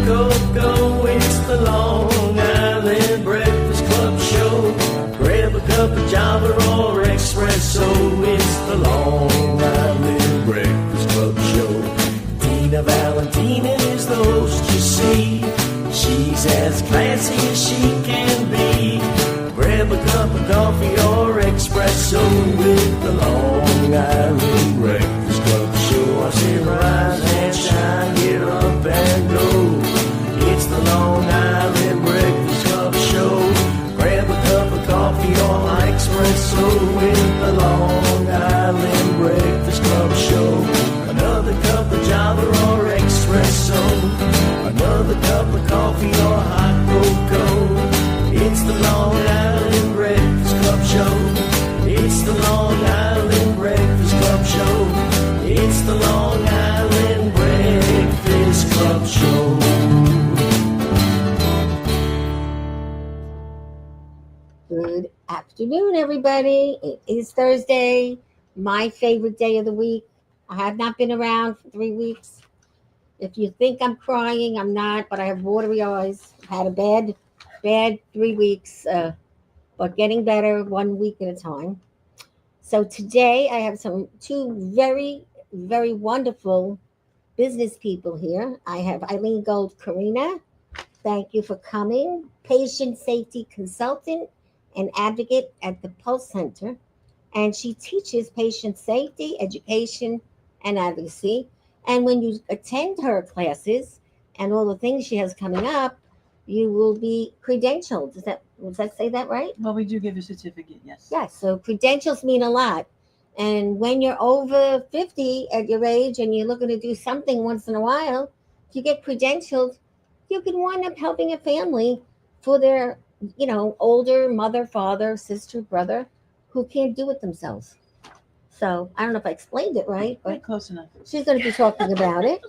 Cove go. It's the Long Island Breakfast Club show. Grab a cup of Java or espresso. It's the Long Island Breakfast Club show. Tina Valentina is the host, you see. She's as classy as she can be. Grab a cup of coffee or espresso with the Long Island Breakfast Club show. I say rise and shine, get up and go. It's the Long Island Breakfast Club show. Grab a cup of coffee or espresso with the Long Island Breakfast Club show. Another cup of Java or espresso. Another cup of coffee or hot cocoa. It's the Long Island Breakfast Club show. It's the Long Island Breakfast Club show. It's the Long Island Breakfast Club show. Good afternoon, everybody. It is Thursday, my favorite day of the week. I have not been around for 3 weeks. If you think I'm crying, I'm not, but I have watery eyes. I've had a bad 3 weeks, but getting better 1 week at a time. So today I have two very, very wonderful business people here. I have Ilene Corina. Thank you for coming. Patient safety consultant and advocate at the Pulse Center. And she teaches patient safety, education, and advocacy. And when you attend her classes and all the things she has coming up, you will be credentialed. Does that say that right? Well, we do give a certificate, yes. Yes, so credentials mean a lot. And when you're over 50 at your age and you're looking to do something once in a while, if you get credentialed, you can wind up helping a family for their, older mother, father, sister, brother who can't do it themselves. So I don't know if I explained it right, but close enough. She's going to be talking about it.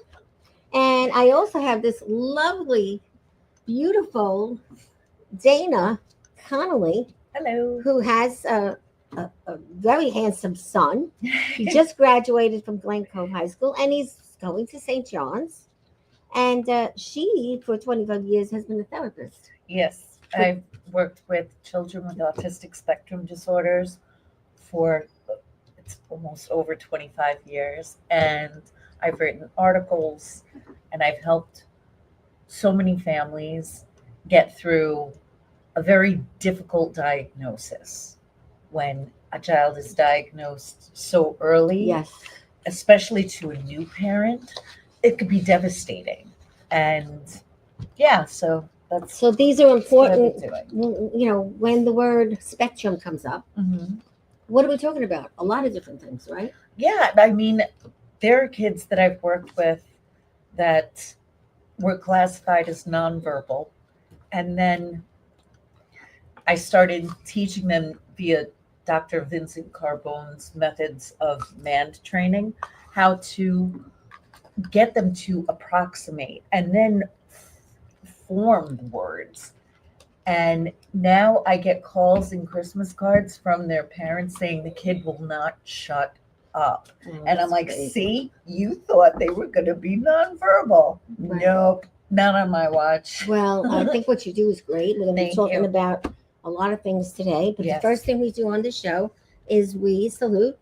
And I also have this lovely, beautiful Dana Connelly. Hello. Who has a very handsome son. He just graduated from Glen Cove High School, and he's going to St. John's. And she, for 25 years, has been a therapist. Yes, I've worked with children with autistic spectrum disorders for it's almost over 25 years. And I've written articles, and I've helped so many families get through a very difficult diagnosis when a child is diagnosed so early. Yes. Especially to a new parent, it could be devastating. And so these are important. Doing. When the word spectrum comes up, Mm-hmm. What are we talking about? A lot of different things, right? Yeah, I mean, there are kids that I've worked with that were classified as nonverbal, and then I started teaching them via Dr. Vincent Carbone's methods of MAND training, how to get them to approximate and then form the words. And now I get calls and Christmas cards from their parents saying the kid will not shut up. And I'm like, great. See, you thought they were going to be nonverbal. Right. Nope, not on my watch. Well, I think what you do is great. We're going to be Thank talking you. about a lot of things today. But Yes. The first thing we do on the show is we salute.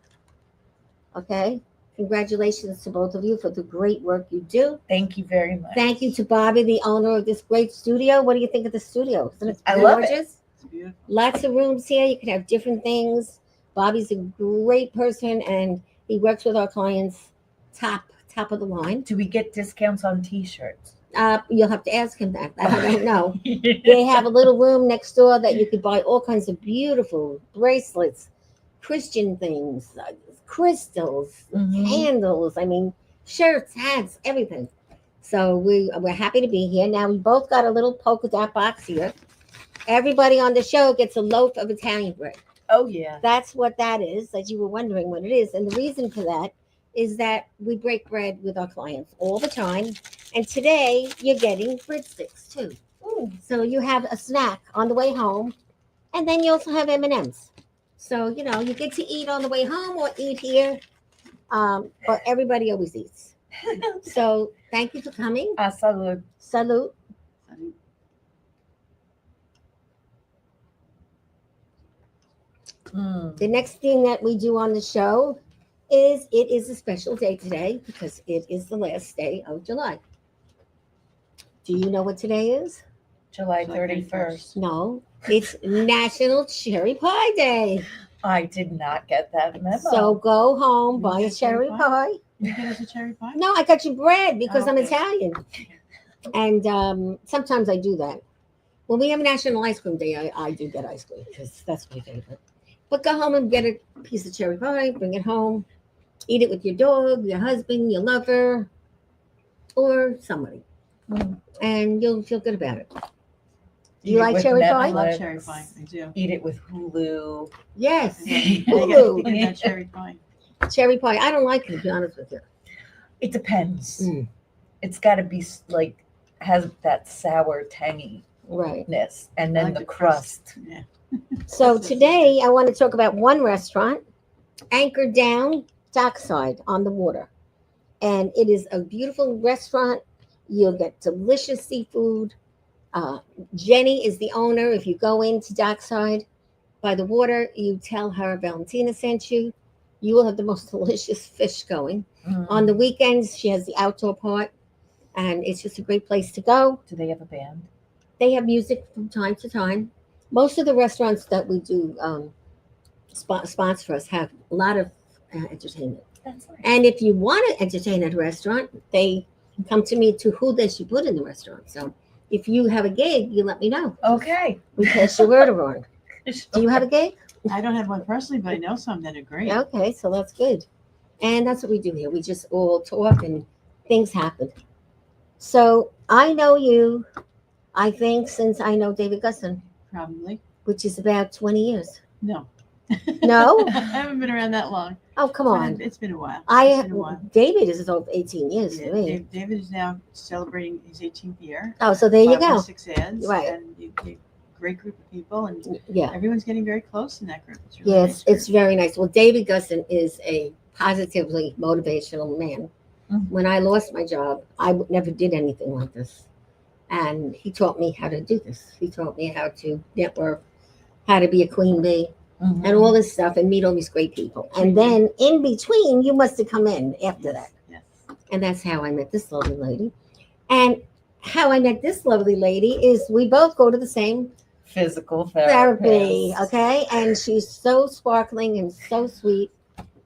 Okay? Congratulations to both of you for the great work you do. Thank you very much. Thank you to Bobby, the owner of this great studio. What do you think of the studio? Isn't it I love it. gorgeous? It's beautiful. Lots of rooms here. You can have different things. Bobby's a great person, and he works with our clients top of the line. Do we get discounts on t-shirts? You'll have to ask him that. I don't know. They have a little room next door that you could buy all kinds of beautiful bracelets, Christian things, crystals, Mhm. candles. I mean, shirts, hats, everything. So we're happy to be here. Now we both got a little polka dot box here. Everybody on the show gets a loaf of Italian bread. Oh, yeah. That's what that is, as you were wondering what it is. And the reason for that is that we break bread with our clients all the time. And today you're getting breadsticks too. Ooh. So you have a snack on the way home, and then you also have M&Ms. So, you get to eat on the way home or eat here. But everybody always eats. So Thank you for coming. Salud. Salute. The next thing that we do on the show is it is a special day today because it is the last day of July. Do you know what today is? July 31st. No, it's National Cherry Pie Day. I did not get that memo. So go home, You buy a get cherry cherry pie? pie. You get us a cherry pie? No, I got you bread because I'm Okay. Italian. And sometimes I do that. When we have National Ice Cream Day, I do get ice cream because that's my favorite. But go home and get a piece of cherry pie, bring it home, eat it with your dog, your husband, your lover, or somebody. And you'll feel good about it. Do you Eat it like with cherry I pie? love Netflix. cherry pie. I do. Eat it with Hulu. Yes. You Hulu. get that cherry pie. Cherry pie. I don't like it, to be honest with you. It depends. Mm. It's got to be like, has that sour tanginess, Right. and I then like the the crust. Yeah. So today I want to talk about one restaurant anchored down dockside on the water. And it is a beautiful restaurant. You'll get delicious seafood. Jenny is the owner. If you go into dockside by the water, you tell her Valentina sent you. You will have the most delicious fish going. On the weekends, she has the outdoor part, and it's just a great place to go. Do they have a band? They have music from time to time. Most of the restaurants that we do sponsor us have a lot of entertainment. That's nice. And if you want to entertain at a restaurant, they come to me to who they should put in the restaurant. So if you have a gig, you let me know. Okay. We pass your word around. Do you have a gig? I don't have one personally, but I know some that are great. Okay, so that's good. And that's what we do here. We just all talk and things happen. So I know you, I think, since I know David Gusson, Probably. which is about 20 years. No. No? I haven't been around that long. Oh, come on. It's been a while. I It's have, been a while. David is over 18 years Yeah, to me. David is now celebrating his 18th year. Oh, so there you go. 6 ads. Right. And a great group of people, and Yeah. everyone's getting very close in that group. It's really Yes, nice group. it's very nice. Well, David Gusson is a positively motivational man. Mhm. When I lost my job, I never did anything like this. And he taught me how to do this. He taught me how to network, how to be a queen bee, Mhm. and all this stuff, and meet all these great people. And then in between, you must have come in after that. Yes. And that's how I met this lovely lady. And how I met this lovely lady is we both go to the same Physical therapy, therapist. okay? And she's so sparkling and so sweet.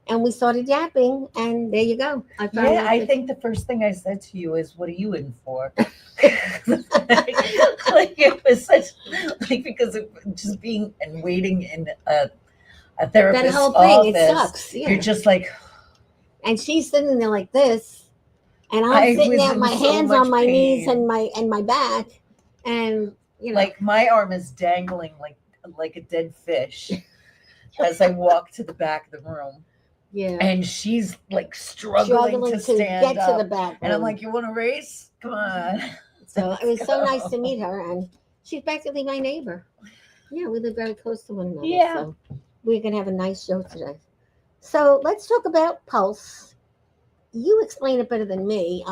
And we started yapping, and there you go. I found Yeah, out I that- think the first thing I said to you is, "What are you in for?" Like it was such, like, because of just being and waiting in a that therapist's whole thing, it office. sucks. Yeah. You're just like, And she's sitting there like this, and I'm I sitting was there, in my so hands much on my knees pain. and my back, and you know, like my arm is dangling like a dead fish as I walk to the back of the room, yeah, and she's like struggling to stand get up. to the back. And I'm room. like, "You want to race? Come on!" So it was so nice to go. meet her, and she's practically my neighbor. Yeah, we live very close to one another. Yeah. So we're gonna have a nice show today. So let's talk about Pulse. You explain it better than me.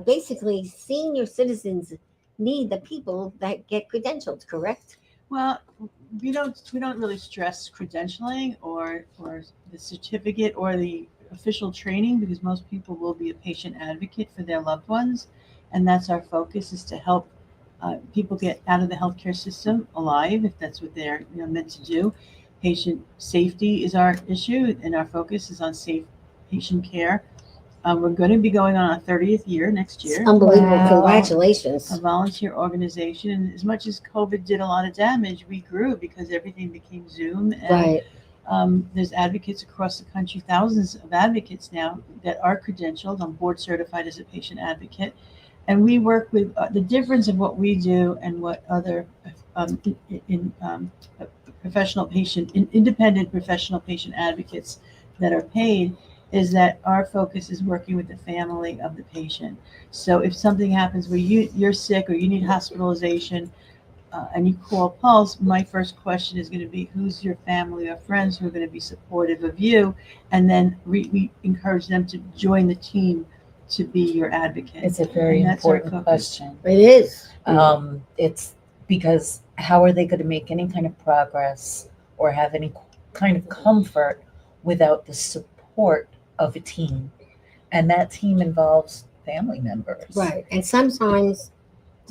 Basically, senior citizens need the people that get credentialed, correct? Well, we don't really stress credentialing or the certificate or the official training, because most people will be a patient advocate for their loved ones, and that's our focus, is to help people get out of the healthcare system alive, if that's what they're meant to do. Patient safety is our issue, and our focus is on safe patient care. We're going to be going on our 30th year next year. It's unbelievable. Wow. Congratulations. A volunteer organization, and as much as COVID did a lot of damage, we grew because everything became Zoom. And Right. there's advocates across the country, thousands of advocates now that are credentialed. I'm board certified as a patient advocate, and we work with the difference of what we do and what other independent professional patient advocates that are paid, is that our focus is working with the family of the patient. So if something happens where you're sick or you need hospitalization, and you call Pulse, my first question is going to be, who's your family or friends who are going to be supportive of you? And then we encourage them to join the team to be your advocate? It's a very And that's our important focus. question. It is. It's because how are they going to make any kind of progress or have any kind of comfort without the support of a team? And that team involves family members. Right. And sometimes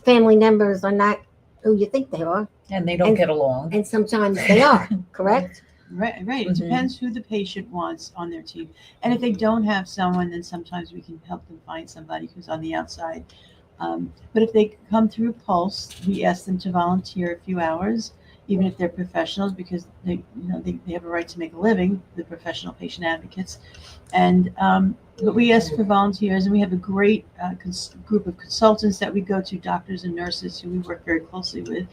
family members are not who you think they are, And they don't get along. and sometimes they are, correct? Right. It Mhm. depends who the patient wants on their team. And if they don't have someone, then sometimes we can help them find somebody who's on the outside. But if they come through Pulse, we ask them to volunteer a few hours, even if they're professionals, because they have a right to make a living, the professional patient advocates. And but we ask for volunteers, and we have a great group of consultants that we go to, doctors and nurses who we work very closely with.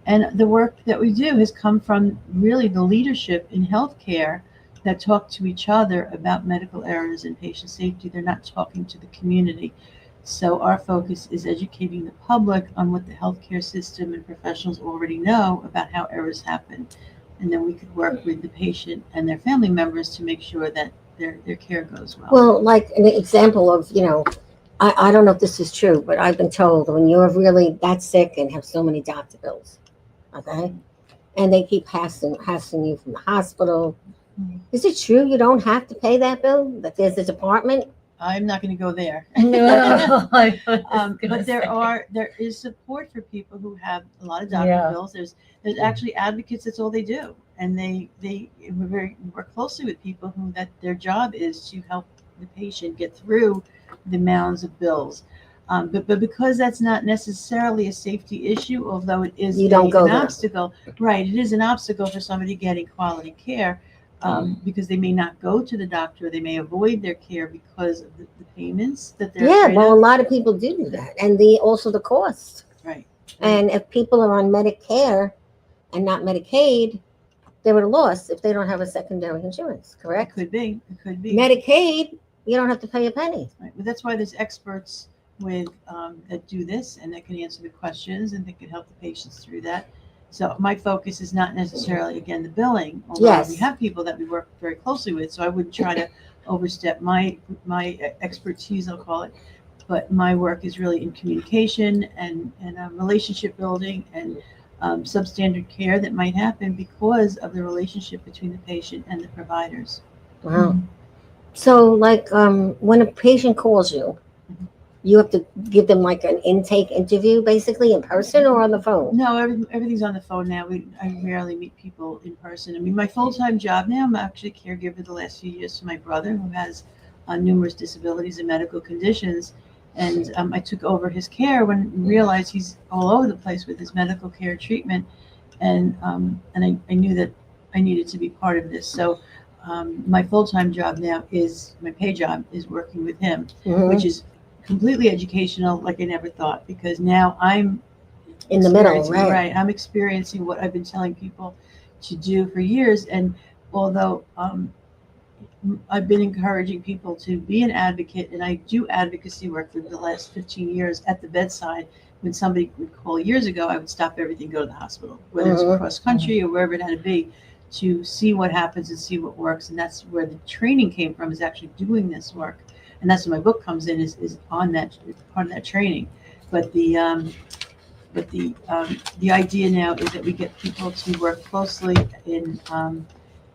And the work that we do has come from really the leadership in healthcare that talk to each other about medical errors and patient safety. They're not talking to the community. So our focus is educating the public on what the healthcare system and professionals already know about how errors happen. And then we could work with the patient and their family members to make sure that their care goes well. Well, like an example of, I don't know if this is true, but I've been told when you're really that sick and have so many doctor bills, okay, and they keep hassling you from the hospital. Is it true you don't have to pay that bill? That there's a department? I'm not going to go there. No, But there is support for people who have a lot of doctor bills. There's actually advocates. That's all they do, and they work closely with people who that their job is to help the patient get through the mounds of bills. But because that's not necessarily a safety issue, although it is an obstacle, right? It is an obstacle for somebody getting quality care. Because they may not go to the doctor, they may avoid their care because of the payments that they're afraid well, of. a lot of people do that, and also the cost. Right. And if people are on Medicare and not Medicaid, they're at a loss if they don't have a secondary insurance. Correct? It could be. Medicaid, you don't have to pay a penny. Right. But that's why there's experts with that do this and that can answer the questions and that can help the patients through that. So my focus is not necessarily, again, the billing, although we have people that we work very closely with. So I wouldn't try to overstep my expertise, I'll call it. But my work is really in communication and relationship building and substandard care that might happen because of the relationship between the patient and the providers. Wow. So, like, when a patient calls you, you have to give them like an intake interview, basically in person or on the phone? No, everything's on the phone now. I rarely meet people in person. I mean, my full-time job now, I'm actually a caregiver the last few years to my brother who has numerous disabilities and medical conditions. And I took over his care when I realized he's all over the place with his medical care treatment. And I knew that I needed to be part of this. So my full-time job now my pay job is working with him, which is completely educational, like I never thought, because now I'm in the middle, right? I'm experiencing what I've been telling people to do for years. And although I've been encouraging people to be an advocate, and I do advocacy work for the last 15 years at the bedside. When somebody would call years ago, I would stop everything, go to the hospital, whether it's across country or wherever it had to be, to see what happens and see what works. And that's where the training came from, is actually doing this work. And that's where my book comes in, is on that, part of that training. But the idea now is that we get people to work closely in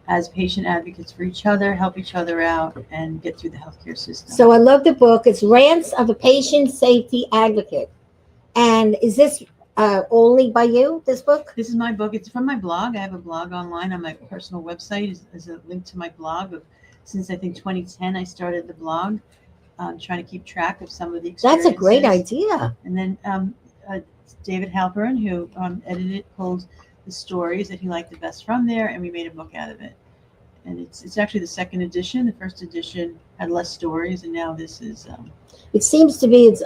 as patient advocates for each other, help each other out, and get through the healthcare system. So I love the book. It's Rants of a Patient Safety Advocate. And is this only by you, this book? This is my book. It's from my blog. I have a blog online on my personal website. Is a link to my blog since I think 2010 I started the blog. Trying to keep track of some of the experiences. That's a great idea. And then David Halperin, who edited, pulled the stories that he liked the best from there, and we made a book out of it. And it's actually the second edition. The first edition had less stories, and now this is. It seems to be it's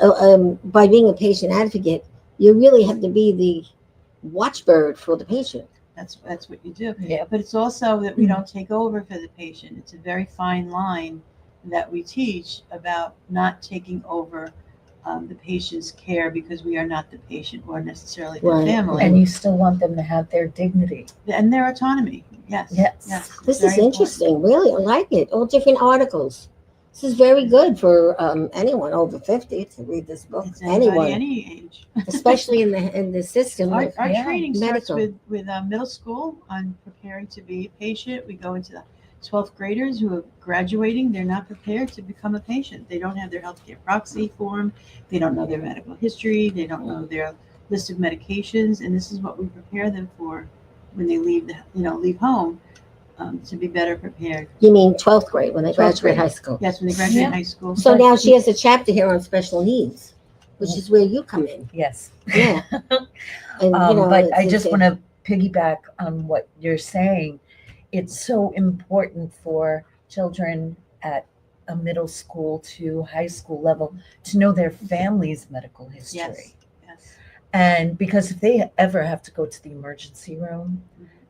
by being a patient advocate, you really have to be the watchbird for the patient. That's what you do. Yeah. But it's also that we don't take over for the patient. It's a very fine line that we teach about not taking over the patient's care because we are not the patient or necessarily the family. And you still want them to have their dignity. And their autonomy. Yes. This is interesting. Really, I like it. All different articles. This is very good for anyone over 50 to read this book. It's anybody, Anyone, any age. especially in the system. Our, of- our Yeah. training Medical. starts with middle school on preparing to be a patient. We go into the 12th graders who are graduating. They're not prepared to become a patient. They don't have their healthcare proxy form. They don't know their medical history. They don't know their list of medications. And this is what we prepare them for when they leave leave home, to be better prepared. You mean 12th grade when they 12th graduate grade. high school? Yes, when they graduate Yeah. high school. So now she has a chapter here on special needs, which is where you come in. Yes. Yeah. And But I it's- just want to piggyback on what you're saying. It's so important for children at a middle school to high school level to know their family's medical history. Yes. Yes. And because if they ever have to go to the emergency room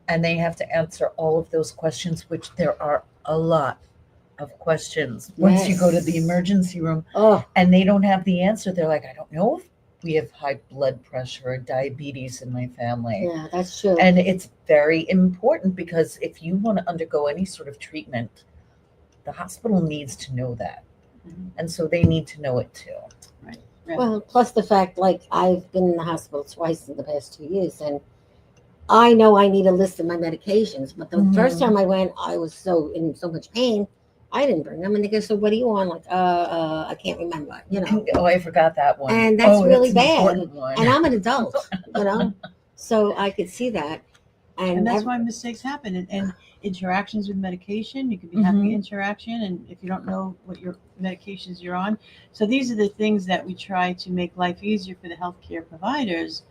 and they have to answer all of those questions, which there are a lot of questions once you go to the Yes. emergency room, Oh, and they don't have the answer, they're like, I don't know if we have high blood pressure or diabetes in my family. yeah, that's true. And it's very important because if you want to undergo any sort of treatment, the hospital needs to know that. Mhm. And so they need to know it too. Right. Well, plus the fact, like, I've been in the hospital twice in the past 2 years, and I know I need a list of my medications. But the first time I went, I was in so much pain, I didn't bring them. And they go, "So what are you on?" Like, I can't remember, Oh, I forgot that one. And that's really an bad. important one. And I'm an adult, so I could see that. And that's ev- why mistakes happen, and interactions with medication. You could be having an interaction, and if you don't know what your medications you're on. So these are the things that we try to make life easier for the healthcare providers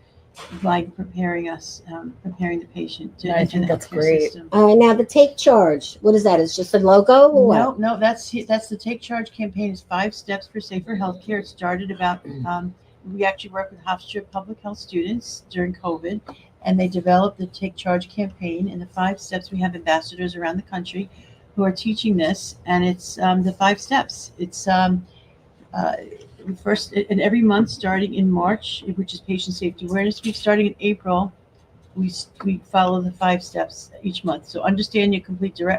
by preparing the patient to I enter think the that's healthcare great. system. All right, now the take charge. What is that? It's just a logo or what? No, that's the Take Charge campaign. Is 5 steps for safer healthcare. It started about we actually work with Hofstra public health students during COVID, and they developed the Take Charge campaign. And the 5 steps, we have ambassadors around the country who are teaching this, and it's the 5 steps. It's first and every month starting in March, which is Patient Safety Awareness Week. Starting in April, we follow the 5 steps each month. So understand your complete your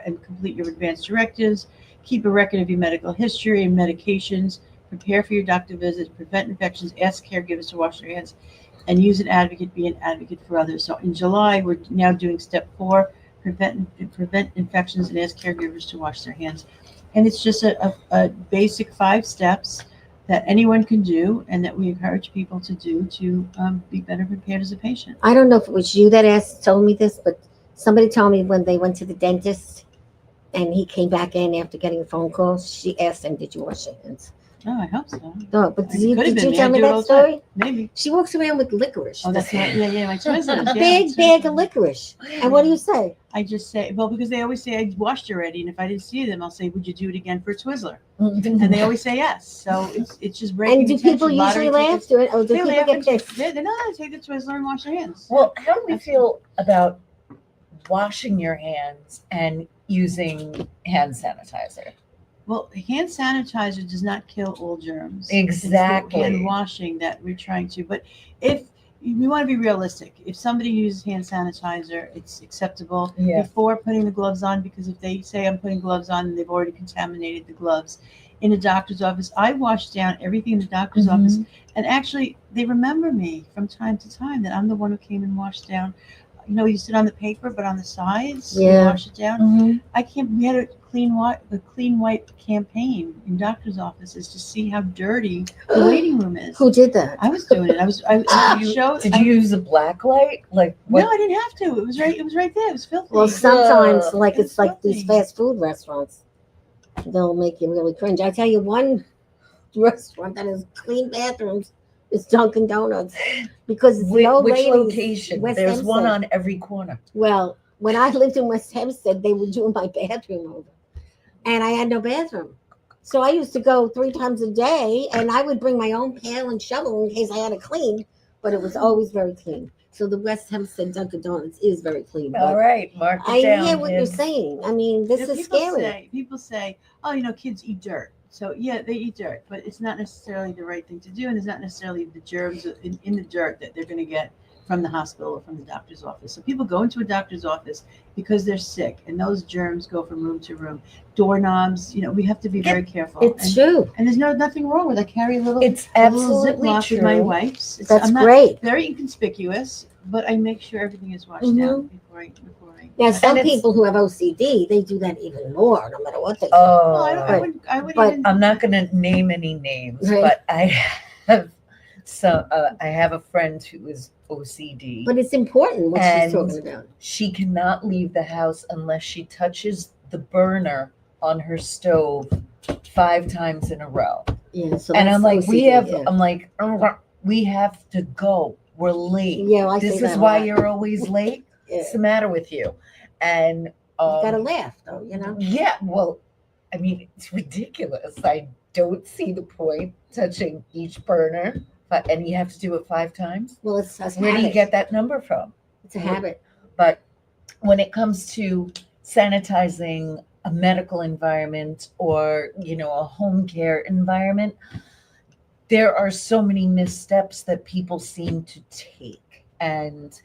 advanced directives, keep a record of your medical history and medications, prepare for your doctor visits, prevent infections, ask caregivers to wash their hands, and use an advocate, be an advocate for others. So in July, we're now doing step 4, prevent infections and ask caregivers to wash their hands. And it's just a basic 5 steps that anyone can do and that we encourage people to do to be better prepared as a patient. I don't know if it was you that told me this, but somebody told me when they went to the dentist and he came back in after getting a phone call, she asked him, "Did you wash your hands?" Oh, I hope so. No, but It did could have you been tell me. me I do it all that the time. story? Maybe. She walks around with licorice. Oh, that's right. Yeah, my Twizzlers. a Yeah, big my bag of Twizzlers. licorice. And what do you say? I just say, well, because they always say I washed already, and if I didn't see them, I'll say, "Would you do it again for a Twizzler?" And they always say yes. So it's just breaking. And do people the tension. usually laugh to it, or do They people laugh get and pissed? they're not. Take the Twizzler and wash their hands. Well, how do we feel about washing your hands and using hand sanitizer? Well, hand sanitizer does not kill all germs. Exactly. It's the hand washing that we're trying to. But if we want to be realistic, if somebody uses hand sanitizer, it's acceptable before putting the gloves on, because if they say I'm putting gloves on and they've already contaminated the gloves. In a doctor's office, I wash down everything in the doctor's office, and actually they remember me from time to time that I'm the one who came and washed down. You sit on the paper, but on the sides, you wash it down. We had a clean wipe campaign in doctor's offices to see how dirty the waiting room is. Who did that? I was doing it. Did you use a black light? Like what? No, I didn't have to. It was right there. It was filthy. Well, sometimes, like It's it's like these filthy. fast food restaurants, they'll make you really cringe. I tell you, one restaurant that has clean bathrooms is Dunkin' Donuts, because it's the old Which ladies, location? West There's one Hempstead. on every corner. Well, when I lived in West Hempstead, they were doing my bathroom over, and I had no bathroom. So I used to go 3 times a day, and I would bring my own pail and shovel in case I had to clean, but it was always very clean. So the West Hempstead Dunkin' Donuts is very clean. All But right, mark it I down. hear what you're kids. saying. I mean, this is scary. People say, oh, kids eat dirt. So yeah, they eat dirt, but it's not necessarily the right thing to do, and there's not necessarily the germs in the dirt that they're going to get from the hospital or from the doctor's office. So people go into a doctor's office because they're sick, and those germs go from room to room. Doorknobs, we have to be very careful. It's true. And there's nothing wrong with it. I carry a little, It's a little absolutely Ziploc with my true. wipes. That's I'm not great. very inconspicuous, but I make sure everything is washed Mhm. down before I. Now, some it's- people who have OCD, they do that even more, no matter what they do. Well, I Oh, wouldn't but- even. I'm not going to name any names, Right. but I have I have a friend who is OCD. But it's important what she's And- talking about. She cannot leave the house unless she touches the burner on her stove 5 times in a row. Yeah, so And that's I'm like, OCD, I'm like, we have to go. We're late. yeah, I This say is that a why lot. you're always late. Yeah. What's the matter with you? And You gotta laugh, though, yeah, well, I mean, it's ridiculous. I don't see the point touching each burner, and you have to do it 5 times. Well, it's a Where do you habit. get that number from? It's a habit. But when it comes to sanitizing a medical environment or, a home care environment, there are so many missteps that people seem to take. And,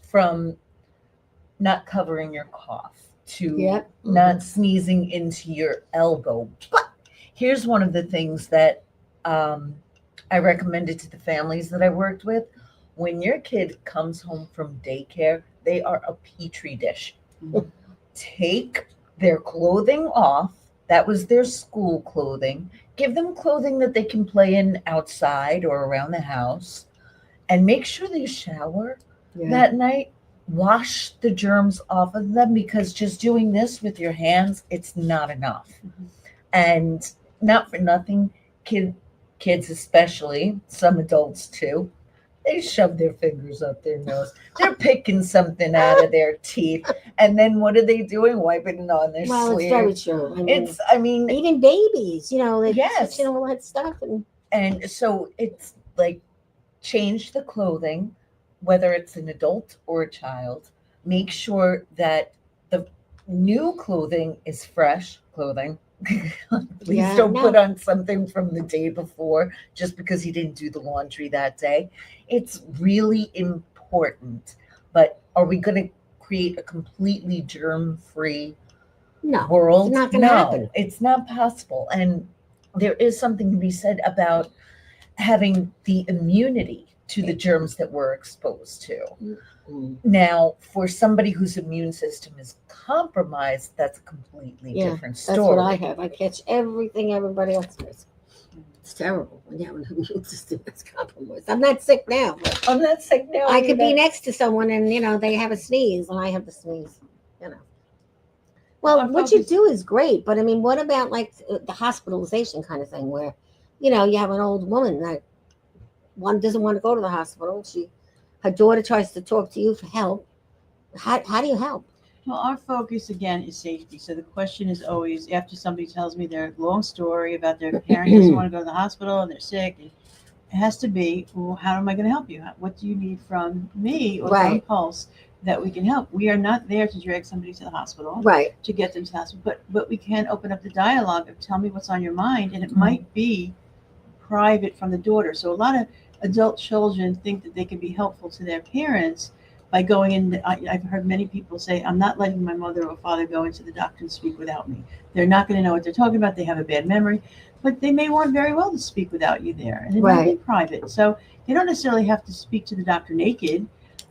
from not covering your cough to Yep. not sneezing into your elbow. But here's one of the things that I recommended to the families that I worked with. When your kid comes home from daycare, they are a petri dish. Take their clothing off. That was their school clothing. Give them clothing that they can play in outside or around the house. And make sure they shower Yeah. that night. Wash the germs off of them, because just doing this with your hands, it's not enough. Mhm. And not for nothing, kids especially, some adults too, they shove their fingers up their nose. They're picking something out of their teeth, and then what are they doing? Wiping it on their Well, it's sleeve. very true. I mean, even babies, they're Yes. touching all that stuff. and so it's like, change the clothing, whether it's an adult or a child. Make sure that the new clothing is fresh clothing. Please Yeah, don't no. put on something from the day before just because you didn't do the laundry that day. It's really important. But are we going to create a completely germ-free No, world? it's not gonna No, happen. it's not possible. And there is something to be said about having the immunity to the germs that we're exposed to. Now, for somebody whose immune system is compromised, that's a completely Yeah, different that's story. what I have. I catch everything everybody else does. It's terrible when you have an immune system that's compromised. I'm not sick now, but I'm not sick now. I could be either. next to someone and they have a sneeze and I have the sneeze. Well, Our what you focus- do is great, but I mean, what about like the hospitalization kind of thing, where you have an old woman that one doesn't want to go to the hospital. Her daughter tries to talk to you for help. How do you help? Well, our focus again is safety. So the question is always, after somebody tells me their long story about their parent doesn't want to go to the hospital and they're sick, it has to be, well, how am I going to help you? What do you need from me or from Right. Pulse that we can help? We are not there to drag somebody to the hospital, Right. to get them to the hospital, but we can open up the dialogue of tell me what's on your mind, and it might be private from the daughter. So a lot of adult children think that they can be helpful to their parents by going in. I've heard many people say, I'm not letting my mother or father go into the doctor and speak without me. They're not going to know what they're talking about. They have a bad memory, but they may want very well to speak without you there. And it might be private. So you don't necessarily have to speak to the doctor naked,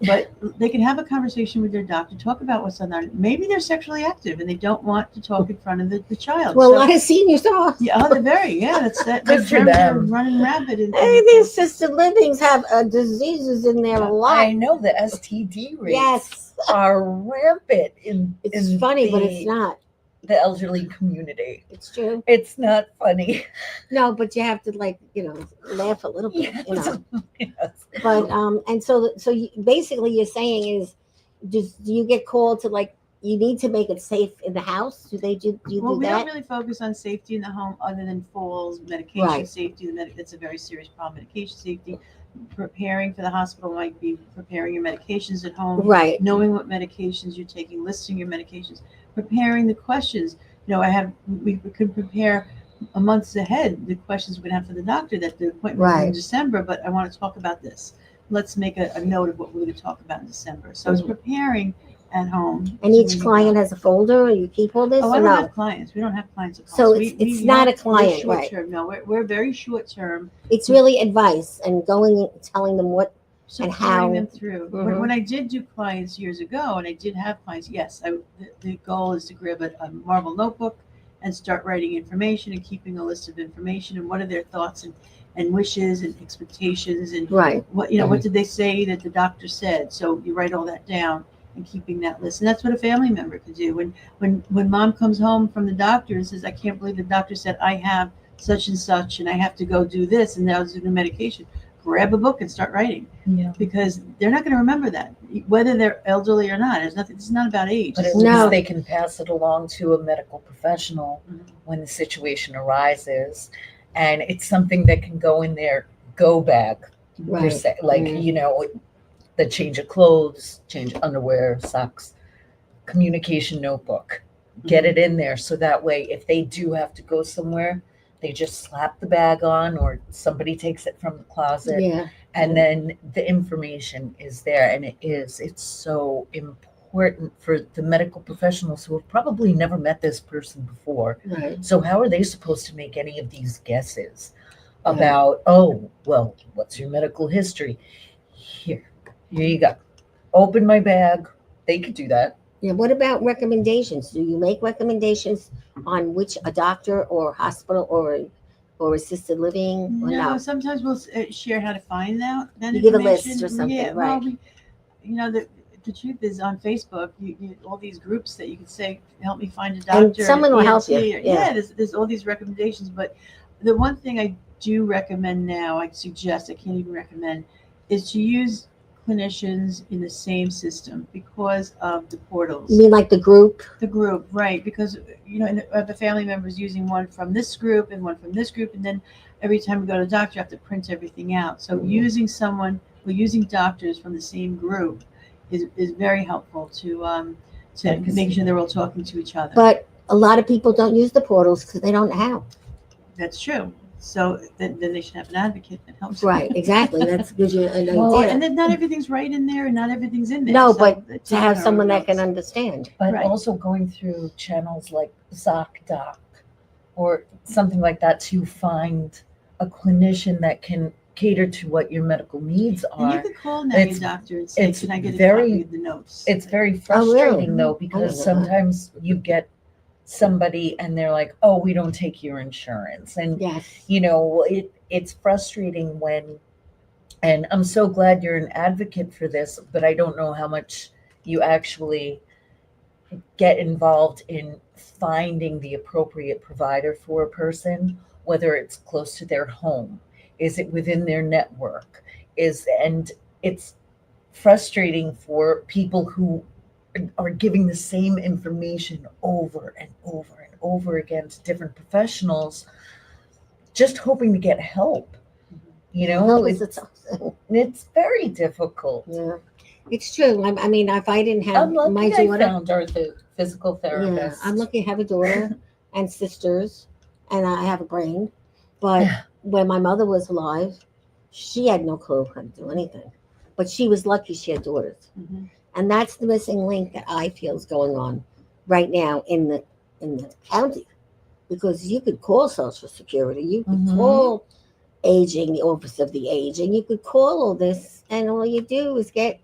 but they can have a conversation with their doctor, talk about what's on their, maybe they're sexually active and they don't want to talk in front of the child. Well, a So- lot of seniors are. yeah, they're very, that's that. Good The for germs are them. running rapid. Hey, these assisted livings have diseases in there a lot. I know the STD rates Yes, are rampant in it's in funny, but the- it's not. the elderly community. It's true. It's not funny. No, but you have to laugh a little bit. Yes. But and so basically you're saying is, do you get called to you need to make it safe in the house? Do you Well, do we that? don't really focus on safety in the home other than falls, medication Right. safety. It's a very serious problem. Medication safety. Preparing for the hospital might be preparing your medications at home, Right. knowing what medications you're taking, listing your medications, preparing the questions. We could prepare a month ahead the questions we're going to have for the doctor, that the appointment is Right. in December, but I want to talk about this. let's make a note of what we're going to talk about in December. So it's preparing at home. And so each when you client go- has a folder, or you keep all this, Oh, or I don't no? have clients. We don't have clients at home. So it's not a client, we're right? short term. No, we're very short term. It's really advice and going, telling them what. And Supporting how- them through. Mhm. When I did do clients years ago, and I did have clients, yes, the goal is to grab a marble notebook and start writing information and keeping a list of information and what are their thoughts and wishes and expectations and Right. what what did they say that the doctor said. So you write all that down and keeping that list. And that's what a family member could do. When mom comes home from the doctor and says, I can't believe the doctor said I have such and such and I have to go do this and now do the medication. Grab a book and start writing. Yeah. Because they're not going to remember that, whether they're elderly or not. It's not about age. But at No. least they can pass it along to a medical professional Mhm. when the situation arises. And it's something that can go in their go bag, per Right. se. Like, the change of clothes, change of underwear, socks, communication notebook. Get it in there so that way if they do have to go somewhere, they just slap the bag on or somebody takes it from the closet. Yeah. And then the information is there, and it's so important for the medical professionals who have probably never met this person before. Right. So how are they supposed to make any of these guesses Right. about, oh, well, what's your medical history? Here you go. Open my bag. They could do that. Yeah. What about recommendations? Do you make recommendations on which a doctor or hospital or assisted living? Or No, no. sometimes we'll share how to find that You give a information. list or something, Yeah, right. well, the truth is on Facebook, you all these groups that you can say, help me find a doctor. And someone will help you. ENT, or- Yeah. there's all these recommendations. But the one thing I do recommend now, I suggest, I can't even recommend, is to use clinicians in the same system because of the portals. You mean like the group? The group, right? Because the family members using one from this group and one from this group, and then every time you go to the doctor, you have to print everything out. So using doctors from the same group is very helpful to make sure they're all talking to each other. But a lot of people don't use the portals because they don't know how. That's true. So then they should have an advocate that helps. Right. Exactly. That's gives you an Well, idea. And then not everything's right in there, and not everything's in there. No, So but it's to have in our someone that notes. can understand. But Right. also going through channels like ZocDoc or something like that to find a clinician that can cater to what your medical needs And you are. could call now your It's- doctor and say, it's "Can I get a very- copy of the notes?" It's very really? frustrating though, because Oh, yeah. sometimes you get somebody and they're like, oh, we don't take your insurance. And Yes. it's frustrating when, and I'm so glad you're an advocate for this, but I don't know how much you actually get involved in finding the appropriate provider for a person, whether it's close to their home, is it within their network, and it's frustrating for people who are giving the same information over and over and over again to different professionals, just hoping to get help. Help is exhausting. It's very difficult. Yeah. It's true. I mean, if I didn't have I'm lucky my I daughter, found our physical therapist. I'm lucky to have a daughter and sisters, and I have a brain. But when my mother was alive, she had no clue how to do anything. But she was lucky she had daughters. Mhm. And that's the missing link that I feel is going on right now in the county, because you could call Social Security, you could Mhm. call aging, the Office of the Aging, you could call all this, and all you do is get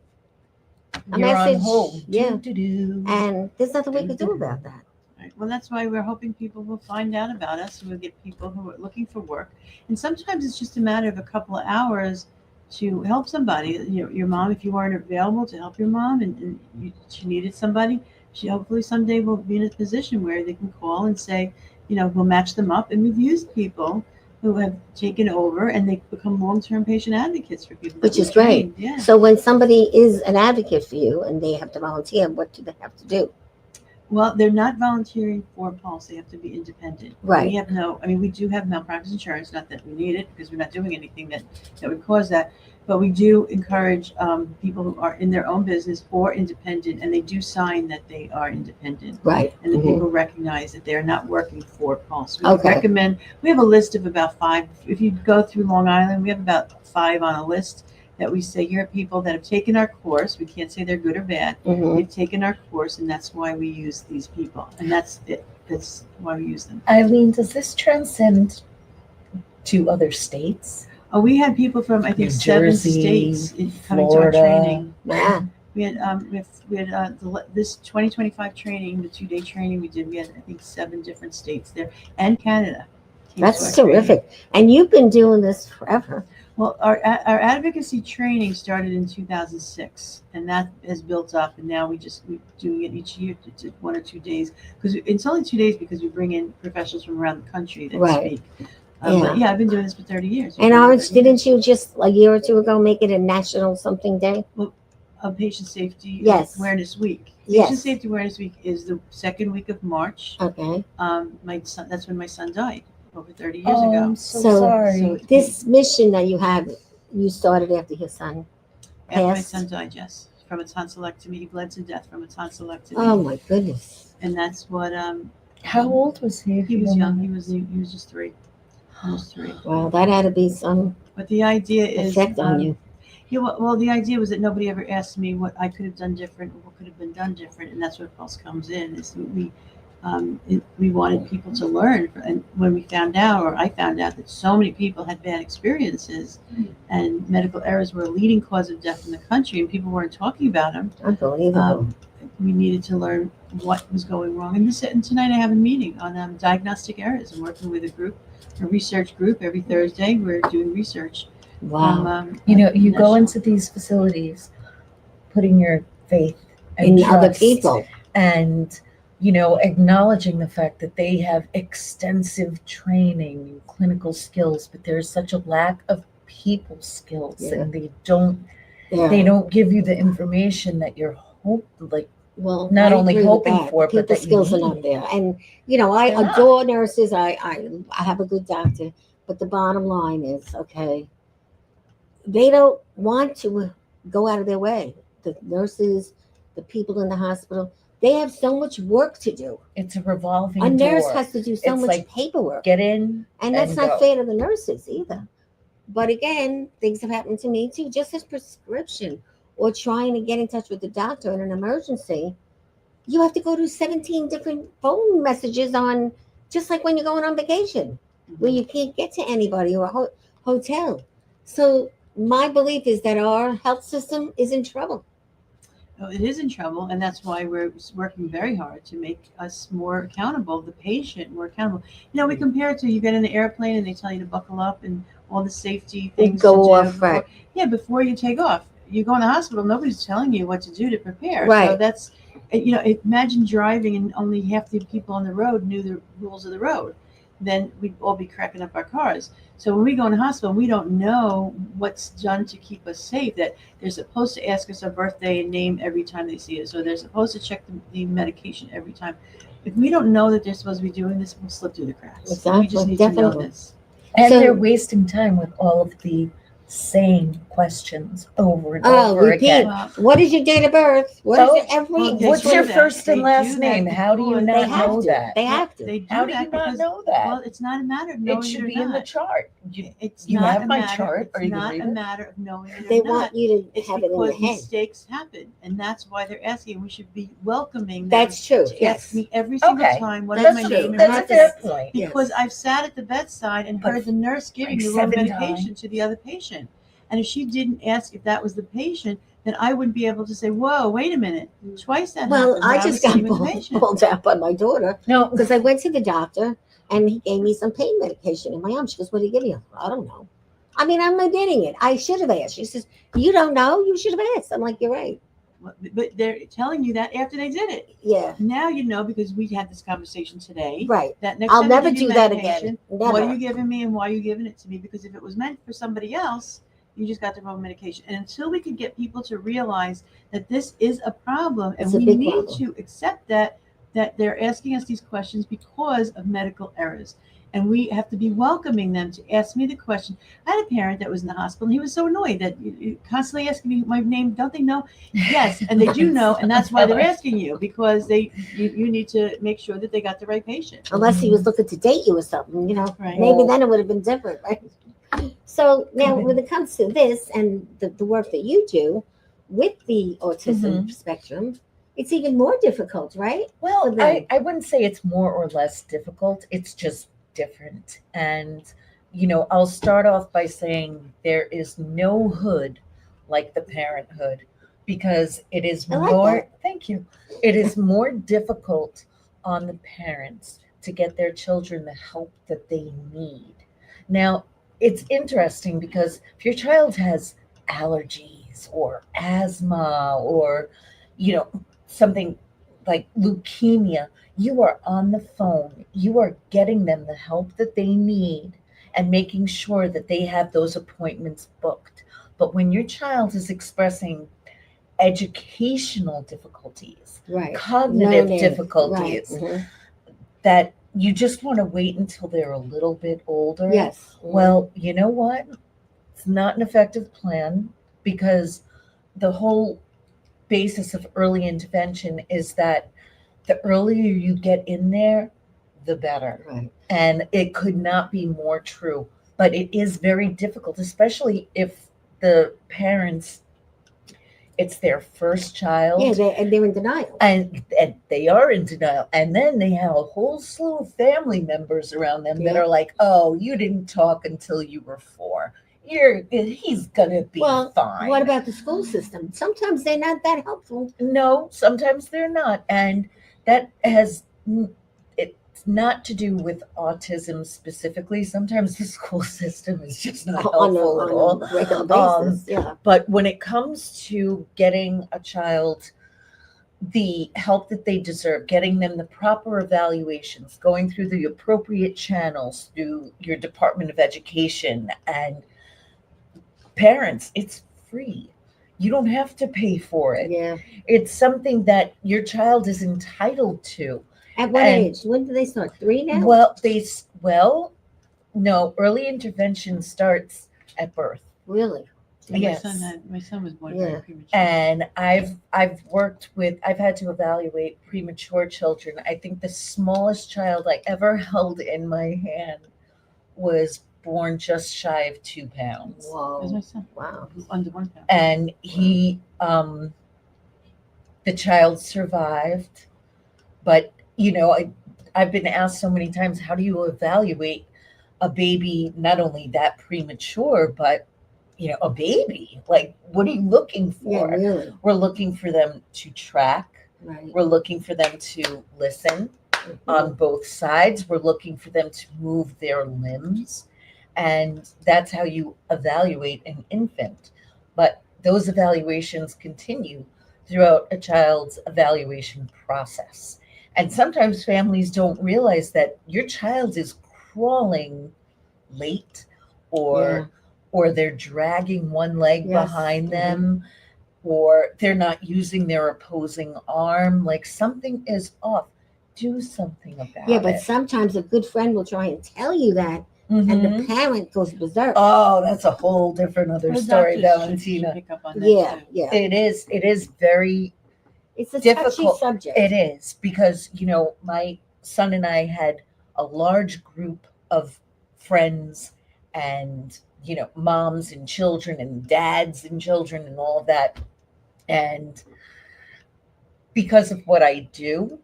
a You're message. on hold. Yeah, Do-do-do. and there's nothing we could do about that. Right. Well, that's why we're hoping people will find out about us. We'll get people who are looking for work, and sometimes it's just a matter of a couple of hours to help somebody. Your mom, if you weren't available to help your mom, and she needed somebody, she hopefully someday will be in a position where they can call and say, we'll match them up. And we've used people who have taken over, and they become long-term patient advocates for people. that Which we is great. trained. Yeah. So when somebody is an advocate for you and they have to volunteer, what do they have to do? Well, they're not volunteering for Pulse. They have to be independent. Right. We do have malpractice insurance, not that we need it because we're not doing anything that would cause that. But we do encourage people who are in their own business or independent, and they do sign that they are independent. Right. And the Mhm. people recognize that they're not working for Pulse. We Okay. recommend, we have a list of about 5. If you go through Long Island, we have about 5 on a list that we say here are people that have taken our course. We can't say they're good or bad. Mhm. They've taken our course, and that's why we use these people, and that's it. That's why we use them. Eileen, does this transcend to other states? Oh, we had people from I think New 7 Jersey, states coming to our Florida. training. Yeah. We had this 2025 training, the 2-day training we did. We had I think 7 different states there and Canada. came to That's our training. terrific. And you've been doing this forever. Well, our advocacy training started in 2006, and that has built up. And now we're doing it each year, to 1 or 2 days, because it's only 2 days because we bring in professionals from around the country that Right. speak. But yeah, I've been doing this for 30 years. And Orange, didn't you just a year or two ago make it a national something day? Of Patient Safety Yes. Awareness Week. Yes. Patient Safety Awareness Week is the second week of March. Okay. My son, that's when my son died over 30 years Oh, ago. I'm so So- sorry. So This mission that you have, you started after his son after my passed? son died, yes, from a tonsillectomy. He bled to death from a tonsillectomy. Oh my goodness. And that's what How old was he? if he you was don't young. mind? He was just 3. Almost 3. Wow, that had to be some But the idea is effect on you. Yeah, well, the idea was that nobody ever asked me what I could have done different, or what could have been done different, and that's what Pulse comes in. Is we wanted people to learn, and when we found out, or I found out, that so many people had bad experiences, and medical errors were a leading cause of death in the country, and people weren't talking about them. Unbelievable. We needed to learn what was going wrong. And tonight I have a meeting on diagnostic errors. I'm working with a research group. Every Thursday we're doing research. Wow. You go national- into these facilities, putting your faith and In other trust people. and acknowledging the fact that they have extensive training and clinical skills, but there's such a lack of people skills, Yeah. and they don't Yeah. give you the information that you're Well, not I only agree with hoping that. for, The but people that you skills are need. not there. And I They're not. adore nurses. I have a good doctor, but the bottom line is, okay, they don't want to go out of their way. The nurses, the people in the hospital, they have so much work to do. It's a revolving A nurse door. has to do so It's much like, paperwork, Get in. and that's and not go. fair to the nurses either. But again, things have happened to me too. Just as prescription or trying to get in touch with the doctor in an emergency, you have to go to 17 different phone messages on, just like when you're going on vacation, where you can't get to anybody or a hotel. So my belief is that our health system is in trouble. Oh, it is in trouble, and that's why we're working very hard to make us more accountable, the patient more accountable. We compare it to, you get in the airplane and they tell you to buckle up and all the safety They things go to do off, before, right. Yeah, before you take off. You go in the hospital, nobody's telling you what to do to prepare. Right. So that's, imagine driving and only half the people on the road knew the rules of the road. Then we'd all be cracking up our cars. So when we go in the hospital, we don't know what's done to keep us safe, that they're supposed to ask us our birthday and name every time they see us. So they're supposed to check the medication every time. If we don't know that they're supposed to be doing this, we'll slip through the cracks. Exactly, We just need to know definitely. this. And So- they're wasting time with all of the same questions over and Oh, over repeat. again. Well, What is your date of birth? What is Oh, it every? well, they What's do your that. first and They last do that name? How do you because- not They have know to. that? They have to. They do How do you that not because, know that? well, it's not a matter of knowing It should or be in the not. chart. It's You not have a my matter, chart. It's Are you gonna not read a it? matter of knowing it They or not. want you to It's have it in your because head. mistakes happen, and that's why they're asking. We should be welcoming them That's true. to Yes. ask me every single Okay. time what is That's my true. name and That's a what fair is point. Yes. because I've sat at the bedside and But heard the nurse giving like the wrong 7 medication times. to the other patient. And if she didn't ask if that was the patient, then I wouldn't be able to say, "Whoa, wait a minute!" Twice that Well, happened. I where just was got sitting with the patient. pulled out by my daughter No, because I went to the doctor and he gave me some pain medication in my arm. She goes, "What did he give you?" I don't know. I mean, I'm admitting it. I should have asked. She says, "You don't know? You should have asked." I'm like, "You're right." But they're telling you that after they did it. Yeah, Now you know because we had this conversation today. right. That next I'll time they never give you do that medication, again. What are Never. you giving me and why are you giving it to me? Because if it was meant for somebody else, you just got the wrong medication. And until we could get people to realize that this is a problem and It's a we big need problem. to accept that they're asking us these questions because of medical errors. And we have to be welcoming them to ask me the question. I had a parent that was in the hospital and he was so annoyed that you constantly asking me my name. Don't they know? Yes, and they do know, and that's why they're asking you, because you need to make sure that they got the right patient. Unless he was looking to date you or something, Right. Maybe then it would have been different, right? So now, when it comes to this and the work that you do with the autism spectrum, it's even more difficult, right? Well, For them. I wouldn't say it's more or less difficult. It's just different. And, I'll start off by saying there is no hood like the parenthood because it is I like more, that. thank you, it is more difficult on the parents to get their children the help that they need. Now, it's interesting because if your child has allergies or asthma or, something like leukemia, you are on the phone. You are getting them the help that they need and making sure that they have those appointments booked. But when your child is expressing educational difficulties, Right. cognitive Learning. difficulties, Right. that you just want to wait until they're a little bit older. Yes. Well, you know what? It's not an effective plan because the whole basis of early intervention is that the earlier you get in there, the better. Right. And it could not be more true. But it is very difficult, especially if the parents, it's their first child. Yeah, and they're in denial. And they are in denial. And then they have a whole slew of family members around them that are like, oh, you didn't talk until you were 4. He's gonna be fine. What about the school system? Sometimes they're not that helpful. No, sometimes they're not. And that has it's not to do with autism specifically. Sometimes the school system is just not helpful at all. On a regular basis, yeah. But when it comes to getting a child the help that they deserve, getting them the proper evaluations, going through the appropriate channels through your Department of Education and parents, it's free. You don't have to pay for it. Yeah. It's something that your child is entitled to. At what age? When do they start? 3 now? Well, no, early intervention starts at birth. Really? Yes. My son was born very premature. And I've had to evaluate premature children. I think the smallest child I ever held in my hand was born just shy of 2 pounds. Whoa. That's my son. Wow. He's under 1 pound. And he, the child survived. But, I've been asked so many times, how do you evaluate a baby, not only that premature, but, a baby? Like, what are you looking for? Yeah, really. We're looking for them to track. Right. We're looking for them to listen on both sides. We're looking for them to move their limbs. And that's how you evaluate an infant. But those evaluations continue throughout a child's evaluation process. And sometimes families don't realize that your child is crawling late or they're dragging one leg behind them or they're not using their opposing arm. Like something is off. Do something about it. Yeah, but sometimes a good friend will try and tell you that. And the parent goes berserk. Oh, that's a whole different other story, Valentina. Pick up on that too. Yeah. It is very It's a difficult touchy subject. It is because, my son and I had a large group of friends and, moms and children and dads and children and all of that. And because of what I do,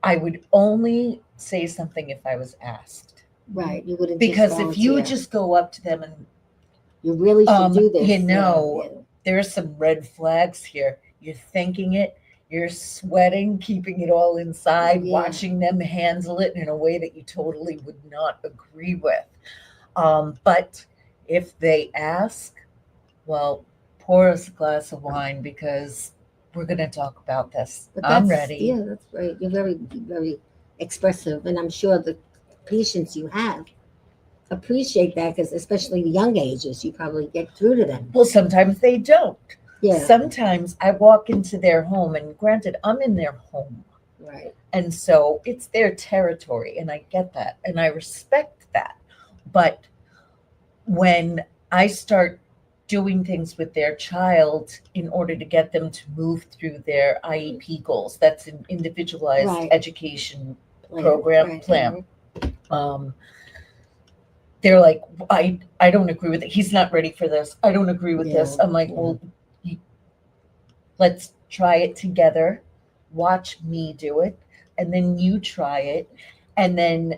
I would only say something if I was asked. Right. You wouldn't Because if you just go up to them and you really should do this. There's some red flags here. You're thinking it, you're sweating, keeping it all inside, watching them handle it in a way that you totally would not agree with. But if they ask, well, pour us a glass of wine because we're going to talk about this. I'm ready. Yeah, that's right. You're very, very expressive. And I'm sure the patients you have appreciate that because especially the young ages, you probably get through to them. Well, sometimes they don't. Yeah. Sometimes I walk into their home, and granted, I'm in their home. Right. And so it's their territory, and I get that, and I respect that. But when I start doing things with their child in order to get them to move through their IEP goals, that's an individualized education program plan. they're like, I don't agree with it. He's not ready for this. I don't agree with this. Yeah, I'm like, yeah. well, let's try it together. Watch me do it, and then you try it, and then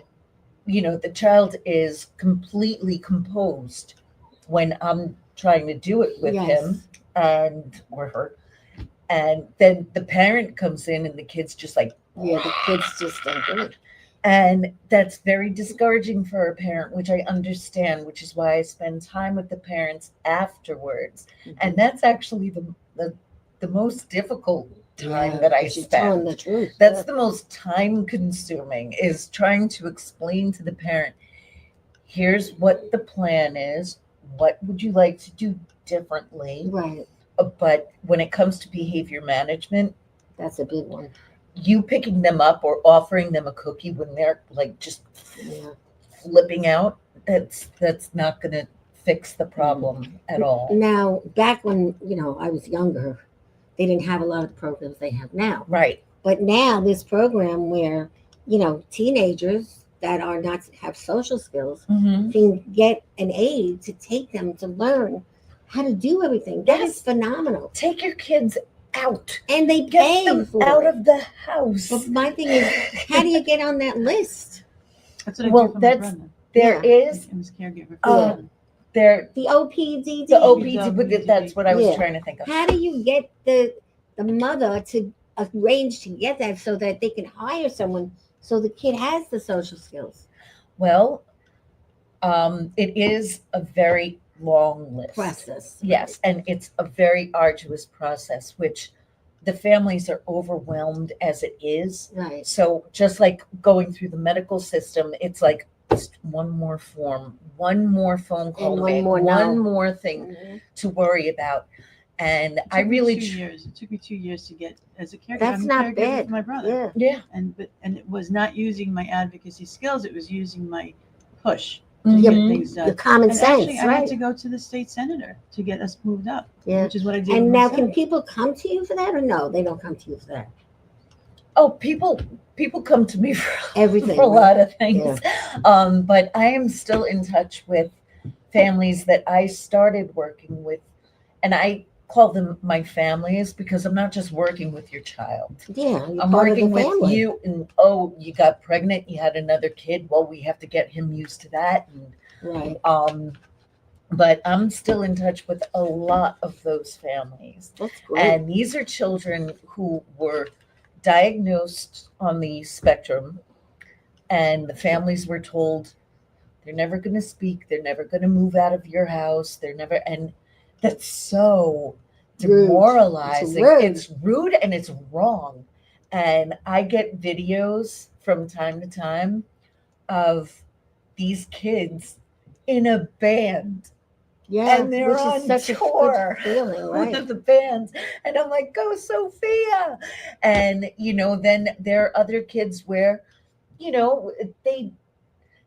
the child is completely composed when I'm trying to do it with him and or her, and then the parent comes in and the kid's just like, Yeah, the kids just don't do it. and that's very discouraging for a parent, which I understand, which is why I spend time with the parents afterwards. And that's actually the most difficult time that I You're telling spend. the truth. That's the most time consuming, is trying to explain to the parent, here's what the plan is. What would you like to do differently? Right. But when it comes to behavior management, That's a big one. you picking them up or offering them a cookie when they're like just flipping out, that's not going to fix the problem at all. Now, back when, I was younger, they didn't have a lot of the programs they have now. Right. But now this program where, teenagers that are not have social skills can get an aid to take them to learn how to do everything. That is phenomenal. Take your kids out. And they Get pay them for out it. of the house. But my thing is, how do you get on that list? That's what I do for my brother. There is I was caregiver for him. there The OPDD. the OPD, that's what I was trying to think of. How do you get the mother to arrange to get that so that they can hire someone so the kid has the social skills? Well, it is a very long list. Process. Yes, and it's a very arduous process, which the families are overwhelmed as it is. Right. So just like going through the medical system, it's like just one more form, one more phone call, And one one more more thing to worry about. And I really It took me 2 years to get as a caregiver. That's I'm a not caregiver bad. for my brother. Yeah. And it was not using my advocacy skills. It was using my push to Mhm. get things done. Your common And sense, actually, I right? had to go to the state senator to get us moved up, Yeah. which is what I did. And with now, my can son. people come to you for that, or no? They don't come to you for that. Oh, people come to me for Everything. for a right? lot of things. But I am still in touch with families that I started working with, and I call them my families because I'm not just working with your child. Yeah. You're I'm part working of the with family. you, and you got pregnant, you had another kid. Well, we have to get him used to that. And, Right. but I'm still in touch with a lot of those families. That's great. And these are children who were diagnosed on the spectrum, and the families were told they're never going to speak, they're never going to move out of your house, and that's so demoralizing. It's rude and it's wrong. And I get videos from time to time of these kids in a band. Yeah, And they're which on is such tour a good feeling, right? with the bands. And I'm like, go Sophia. And, then there are other kids where,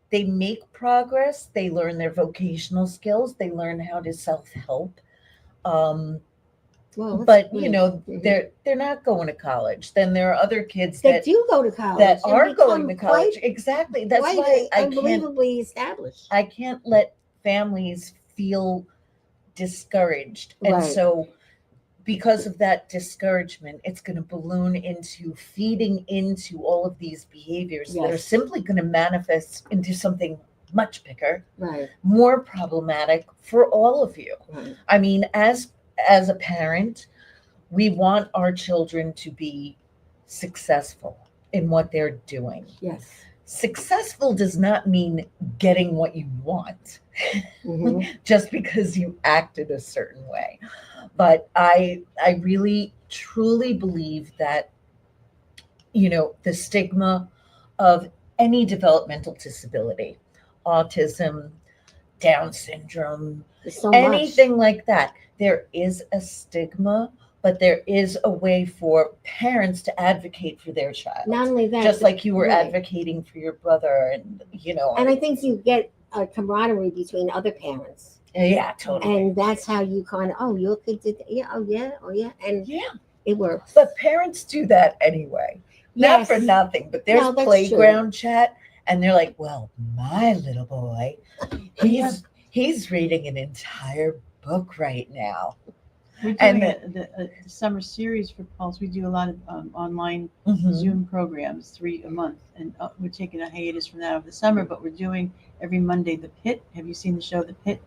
they make progress. They learn their vocational skills. They learn how to self-help. Well, But, great. they're not going to college. Then there are other kids They that do go to college. that and are become going to college. quite- Exactly. That's quite why unbelievably established. I can't let families feel discouraged. And Right. so because of that discouragement, it's going to balloon into feeding into all of these behaviors that are Yes. simply going to manifest into something much bigger, Right. more problematic for all of you. Right. I mean, as a parent, we want our children to be successful in what they're doing. Yes. Successful does not mean getting what you want Mhm. just because you acted a certain way. But I really truly believe that, the stigma of any developmental disability, autism, Down syndrome, There's so anything like that, there is a stigma, but there is a way for parents to advocate for their child. Not only that, Just like you were right. advocating for your brother, and And I think you get a camaraderie between other parents. yeah, totally. And that's how you kind of, your kid did that. Yeah, oh yeah. And Yeah, it works. but parents do that anyway. Yes. Not for nothing, but there's No, that's playground chat, And they're like, well, my little boy, he's reading an entire book right now. We're And doing the summer series for Pulse. We do a lot of online Mhm. Zoom programs, 3 a month, and we're taking a hiatus from that over the summer. But we're doing every Monday The Pit. Have you seen the show The Pit?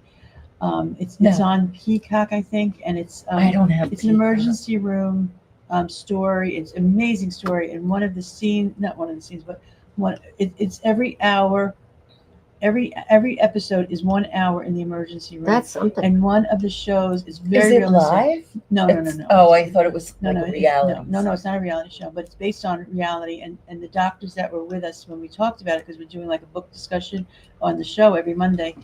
It's No. on Peacock, I think, and it's I don't have it's an Peacock. emergency room story. It's an amazing story, and one of the scenes, not one of the scenes, but it's every hour. Every episode is 1 hour in the emergency room. That's something. And one of the shows is Is very it realistic. live? No. Oh, I thought it was No, like no, a reality. no, it's not a reality show, but it's based on reality. And the doctors that were with us when we talked about it, because we're doing like a book discussion on the show every Monday,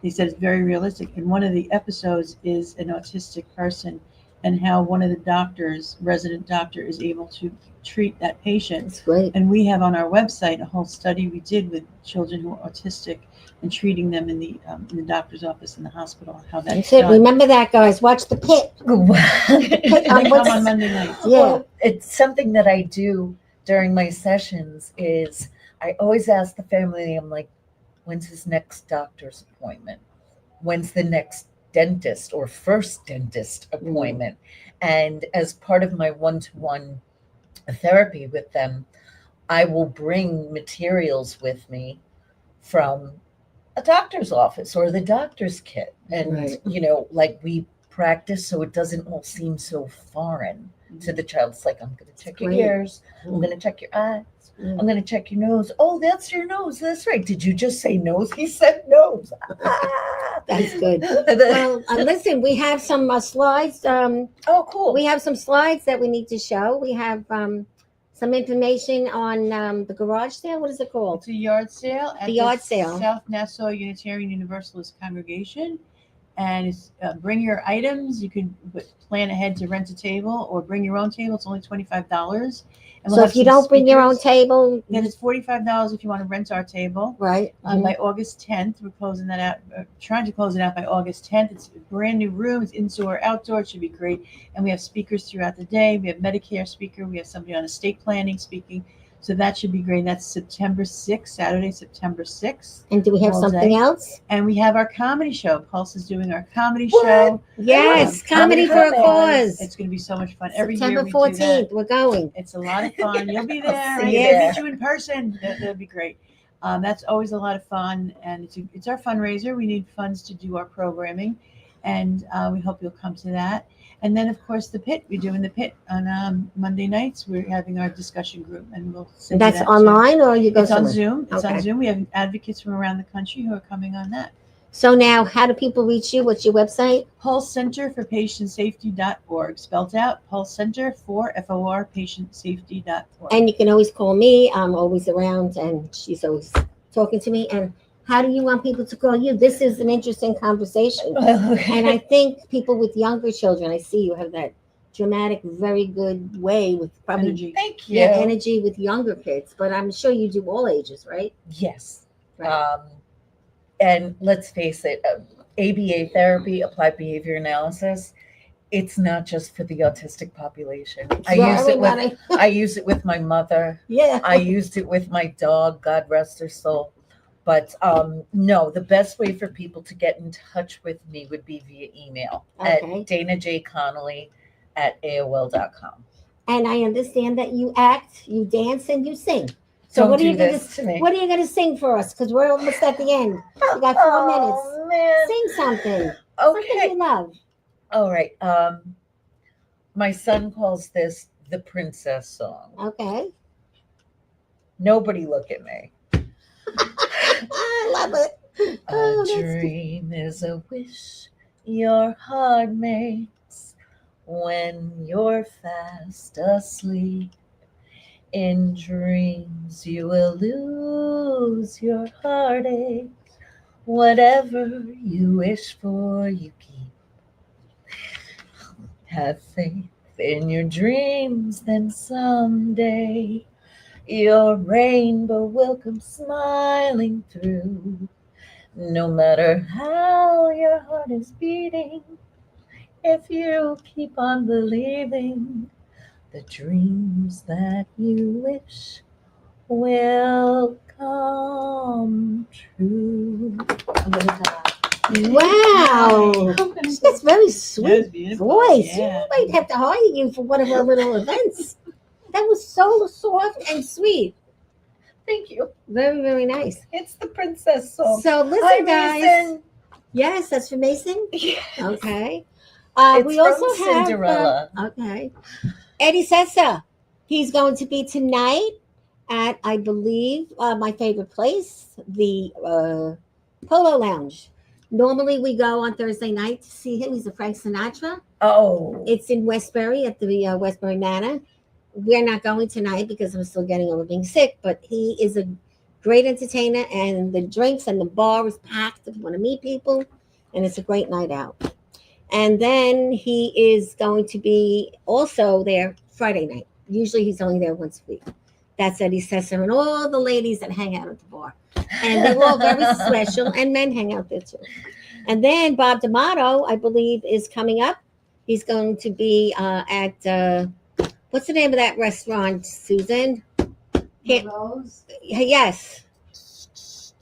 they said it's very realistic. And one of the episodes is an autistic person and how one of the doctors, resident doctor, is able to treat that patient. That's great. And we have on our website a whole study we did with children who are autistic and treating them in the doctor's office in the hospital. How that's That's it. done. Remember that, guys. Watch The Pit. And they come what's- on Monday nights. Yeah. Well, it's something that I do during my sessions is I always ask the family, I'm like, when's his next doctor's appointment? When's the next dentist or first dentist appointment? And as part of my one-to-one therapy with them, I will bring materials with me from a doctor's office or the doctor's kit. And, Right. like we practice so it doesn't all seem so foreign to the child. It's like, I'm going to check your Great. ears. I'm going to check your eyes. Mm. I'm going to check your nose. Oh, that's your nose. That's right. Did you just say nose? He said nose. That's good. Well, listen, we have some slides. Oh, cool. We have some slides that we need to show. We have some information on the garage sale. What is it called? It's a yard sale at The yard sale. South Nassau Unitarian Universalist Congregation. And it's bring your items. You can plan ahead to rent a table or bring your own table. It's only $25. And So if you don't bring your own table, then it's $45 if you want to rent our table. right? By August 10th, we're closing that out, trying to close it out by August 10th. It's a brand new room. It's indoor, outdoor. It should be great. And we have speakers throughout the day. We have Medicare speaker. We have somebody on estate planning speaking. So that should be great. And that's September 6th, Saturday, September 6th. And do we have all something day. else? And we have our comedy show. Pulse is doing our comedy What? show. Yes, Comedy for a Cause. It's going to be so much fun. Every September year we do that. 14th, we're going. It's a lot of fun. You'll be there. I'll Right? see you We'll there. meet you in person. That'll be great. That's always a lot of fun, and it's our fundraiser. We need funds to do our programming, and we hope you'll come to that. And then, of course, the Pit. We're doing the Pit on Monday nights. We're having our discussion group, and we'll send you That's that too. online or you go It's on somewhere? Zoom. It's Okay. on Zoom. We have advocates from around the country who are coming on that. So now, how do people reach you? What's your website? Pulse Center for PatientSafety.org. Spelled out. Pulse Center for FOR PatientSafety.org. And you can always call me. I'm always around, and she's always talking to me. And how do you want people to call you? This is an interesting conversation. And I think people with younger children, I see you have that dramatic, very good way with probably Energy. Thank you. energy with younger kids. But I'm sure you do all ages, right? Yes. Right. And let's face it, ABA therapy, applied behavior analysis, it's not just for the autistic population. I use it with my mother. Yeah. I used it with my dog, God rest her soul. But no, the best way for people to get in touch with me would be via email at Okay. danajconnelly@aol.com. And I understand that you act, you dance, and you sing. So Don't what are do you gonna this to me. What are you gonna sing for us? Because we're almost at the end. We got 4 minutes. Oh, man. Sing something. Something Okay. you love. All right. My son calls this the princess song. Okay. Nobody look at me. I love it. A Oh, that's good. dream is a wish your heart makes when you're fast asleep. In dreams you will lose your heartache. Whatever you wish for, you keep. Have faith in your dreams, then someday your rainbow will come smiling through. No matter how your heart is beating, if you keep on believing, the dreams that you wish will come true. I'm gonna die. Wow. That's very That was sweet beautiful. voice. Yeah. We might have to hire you for one of our little events. That was so soft and sweet. Thank you. Very, very nice. It's the princess song. So listen, Hi, guys. Mason. Yes, that's for Mason. Yes. Okay. It's We from also have Cinderella. okay. Eddie Sessa. He's going to be tonight at, I believe, my favorite place, the Polo Lounge. Normally we go on Thursday night to see him. He's a Frank Sinatra. Oh. It's in Westbury at the Westbury Manor. We're not going tonight because I'm still getting over being sick, but he is a great entertainer, and the drinks and the bar is packed if you want to meet people, and it's a great night out. And then he is going to be also there Friday night. Usually he's only there once a week. That's Eddie Sessa and all the ladies that hang out at the bar. And they're all very special, and men hang out there too. And then Bob D'Amato, I believe, is coming up. He's going to be at, what's the name of that restaurant, Susan? Rose. Yes.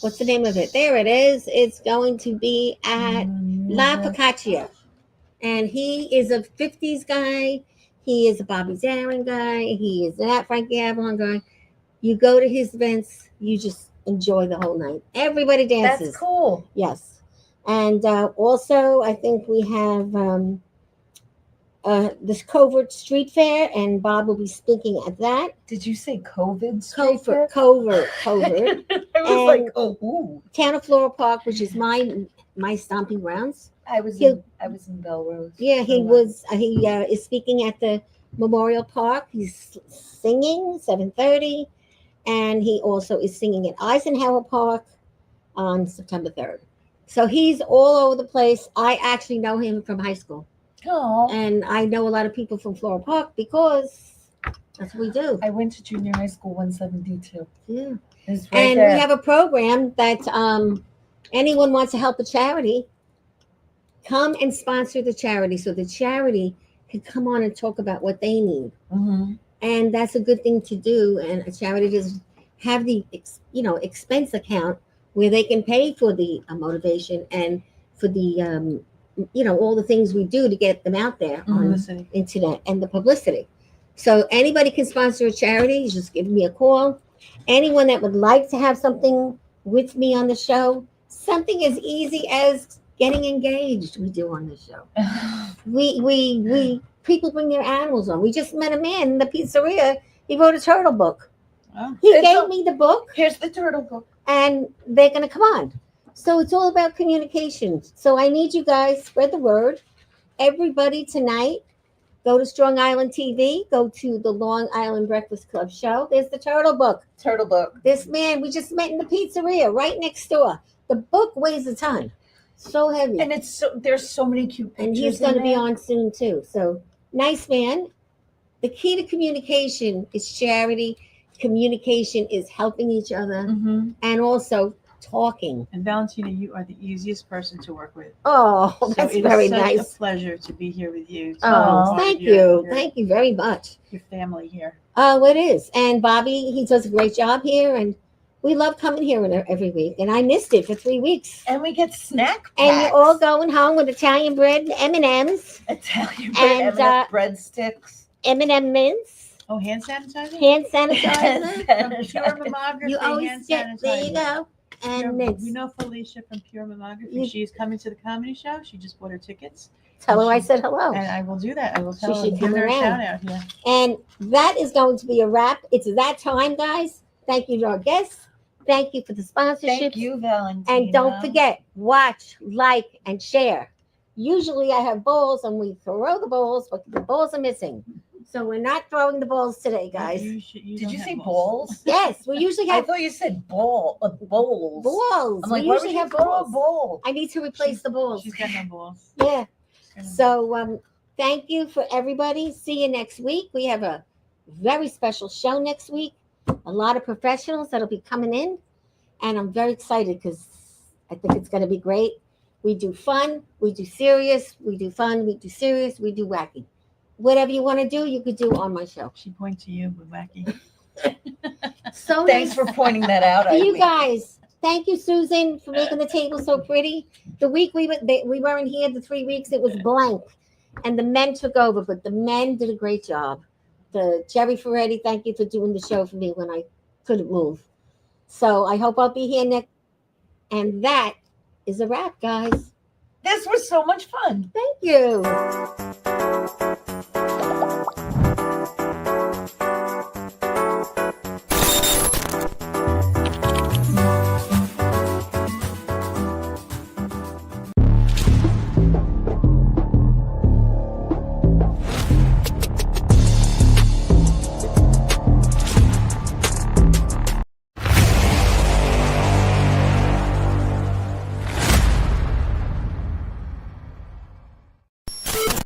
What's the name of it? There it is. It's going to be at La Focaccia. And he is a 50s guy. He is a Bobby Darin guy. He is that Frankie Avalon guy. You go to his events, you just enjoy the whole night. Everybody dances. That's cool. Yes. And also, I think we have this Covert Street Fair, and Bob will be speaking at that. Did you say COVID? Street Fair? Covert. I was And like, oh, ooh. Town of Floral Park, which is my stomping grounds. I was He'll- in Belrose. Yeah, he for a while. was. He is speaking at the Memorial Park. He's singing 7:30, and he also is singing at Eisenhower Park on September 3rd. So he's all over the place. I actually know him from high school, Oh. and I know a lot of people from Floral Park because that's what we do. I went to junior high school 172. Yeah, It's right and there. we have a program that anyone wants to help a charity, come and sponsor the charity, so the charity can come on and talk about what they need. Mhm. And that's a good thing to do. And a charity does have the expense account where they can pay for the motivation and for the all the things we do to get them out there on Publicity. internet and the publicity. So anybody can sponsor a charity. Just give me a call. Anyone that would like to have something with me on the show, something as easy as getting engaged, we do on the show. We people bring their animals on. We just met a man in the pizzeria. He wrote a turtle book. Oh. He It's gave a- me the book, Here's the turtle book. and they're going to come on. So it's all about communication. So I need you guys, spread the word. Everybody tonight, go to Strong Island TV, go to the Long Island Breakfast Club show. There's the turtle book. Turtle book. This man, we just met in the pizzeria right next door. The book weighs a ton. So heavy. And there's so many cute pictures. And he's going to be on soon too. So nice man. The key to communication is charity. Communication is helping each other Mm-hmm. and also talking. And Valentina, you are the easiest person to work with. Oh, So that's it is very such nice. a pleasure to be here with you. to Oh, be part of thank your- you. Thank you very much. Your family here. Oh, it is. And Bobby, he does a great job here, and we love coming here every week. And I missed it for 3 weeks. And we get snack packs. And you're all going home with Italian bread and M&Ms, Italian and, bread, breadsticks. M&M mints, Oh, hand sanitizer? hand sanitizer. From Pure Mammography, You always hand get, sanitizer. there you go. And mints. You know Felicia from Pure Mammography? You- She's coming to the comedy show. She just bought her tickets. Tell her I said hello. And I will do that. I will She tell her, should give come her a around. shout out. Yeah. And that is going to be a wrap. It's that time, guys. Thank you to our guests. Thank you for the sponsorship. Thank you, Valentina. And don't forget, watch, like, and share. Usually I have bowls and we throw the bowls, but the bowls are missing. So we're not throwing the bowls today, guys. Did Did you say balls? Yes, we usually I have thought you said bowls. balls. I'm like, We why usually would you have throw a balls. bowl? I need to replace the balls. She's got no balls. Yeah. She's got no So thank you for everybody. See you next week. We have a very special show next week. A lot of professionals that'll be coming in. And I'm very excited because I think it's going to be great. We do fun, we do serious, we do fun, we do serious, we do wacky. Whatever you want to do, you could do on my show. She points to you with wacky. So Thanks nice. for pointing that out. You guys, thank you, Susan, for making the table so pretty. The week we weren't here, the 3 weeks, it was blank, and the men took over, but the men did a great job. The Jerry Ferretti, thank you for doing the show for me when I couldn't move. So I hope I'll be here next. And that is a wrap, guys. This was so much fun. Thank you.